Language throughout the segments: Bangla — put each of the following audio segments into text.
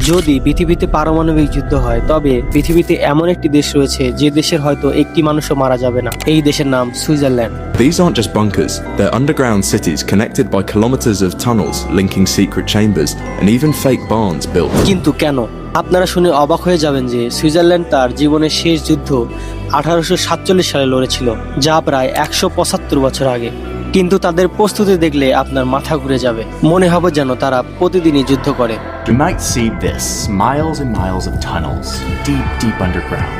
যদি পৃথিবীতে পারমাণবিক যুদ্ধ হয় তবে পৃথিবীতে এমন একটি দেশ রয়েছে যে দেশের হয়তো একটি মানুষও মারা যাবে না। এই দেশের নাম Switzerland. These aren't just bunkers, they're underground cities connected by kilometers of tunnels linking secret chambers and even fake barns built. কিন্তু কেন? আপনারা শুনে অবাক হয়ে যাবেন যে সুইজারল্যান্ড তার জীবনের শেষ যুদ্ধ 1847 সালে লড়েছিল, যা প্রায় 175 বছর আগে। কিন্তু তাদের প্রস্তুতি দেখলে আপনার মাথা ঘুরে যাবে, মনে হবে যেন তারা প্রতিদিনই যুদ্ধ করে। You might see this, miles and miles of tunnels, deep underground.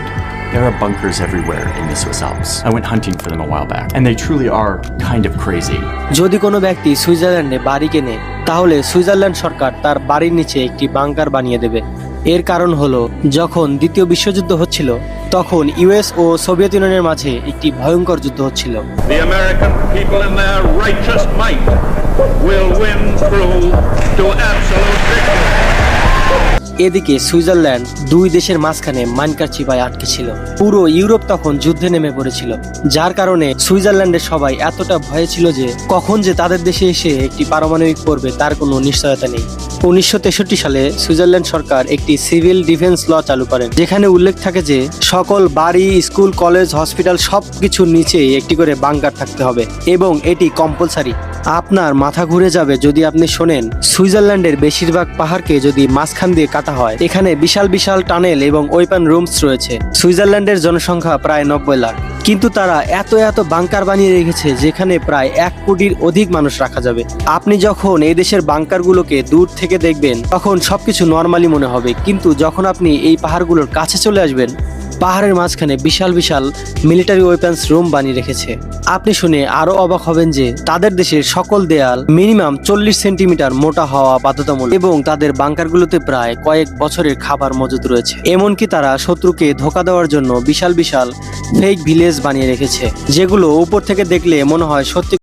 There are bunkers everywhere in the Swiss Alps. I went hunting for them a while back, and they truly are kind of crazy. যদি কোনো ব্যক্তি সুইজারল্যান্ডে বাড়ি কেনে, তাহলে সুইজারল্যান্ড সরকার তার বাড়ির নিচে একটি বাংকার বানিয়ে দেবে। এর কারণ হলো, যখন দ্বিতীয় বিশ্বযুদ্ধ হচ্ছিল তখন ইউএস ও সোভিয়েত ইউনিয়নের মাঝে একটি ভয়ঙ্কর যুদ্ধ হচ্ছিল। The American people in their righteous might will win through to absolute victory. এদিকে সুইজারল্যান্ড দুই দেশের মাঝখানে মাইনকার চিপায় আটকে ছিল। পুরো ইউরোপ তখন যুদ্ধে নেমে পড়েছিল, যার কারণে সুইজারল্যান্ডের সবাই এতটা ভয়ে ছিল যে কখন যে তাদের দেশে এসে একটি পারমাণবিক পড়বে তার কোনো নিশ্চয়তা নেই। 1963 সালে সুইজারল্যান্ড সরকার একটি সিভিল ডিফেন্স ল চালু করেন, যেখানে উল্লেখ থাকে যে সকল বাড়ি, স্কুল, কলেজ, হসপিটাল সবকিছুর নিচে একটি করে বাংকার থাকতে হবে এবং এটি কম্পালসারি। আপনার মাথা ঘুরে যাবে যদি আপনি শোনেন সুইজারল্যান্ডের বেশিরভাগ পাহাড়কে যদি মাঝখান দিয়ে কাটা হয়, এখানে বিশাল বিশাল টানেল এবং ওয়েপন রুমস রয়েছে। সুইজারল্যান্ডের জনসংখ্যা প্রায় 90 লাখ, কিন্তু তারা এত বাংকার বানিয়ে রেখেছে যেখানে প্রায় 1 কোটির অধিক মানুষ রাখা যাবে। আপনি যখন এই দেশের বাংকারগুলোকে দূর থেকে দেখবেন তখন সবকিছু নর্মালি মনে হবে, কিন্তু যখন আপনি এই পাহাড়গুলোর কাছে চলে আসবেন, পাহাড়ের মাঝখানে বিশাল বিশাল মিলিটারি ওয়েপন্স রুম বানিয়ে রেখেছে। আপনি শুনে আরো অবাক হবেন যে তাদের দেশের সকল দেয়াল মিনিমাম 40 সেন্টিমিটার মোটা হওয়া বাধ্যতামূলক এবং তাদের বাংকারগুলোতে প্রায় কয়েক বছরের খাবার মজুদ রয়েছে। এমনকি তারা শত্রুকে ধোঁকা দেওয়ার জন্য বিশাল বিশাল ফেক ভিলেজ বানিয়ে রেখেছে, যেগুলো উপর থেকে দেখলে মনে হয় সত্যি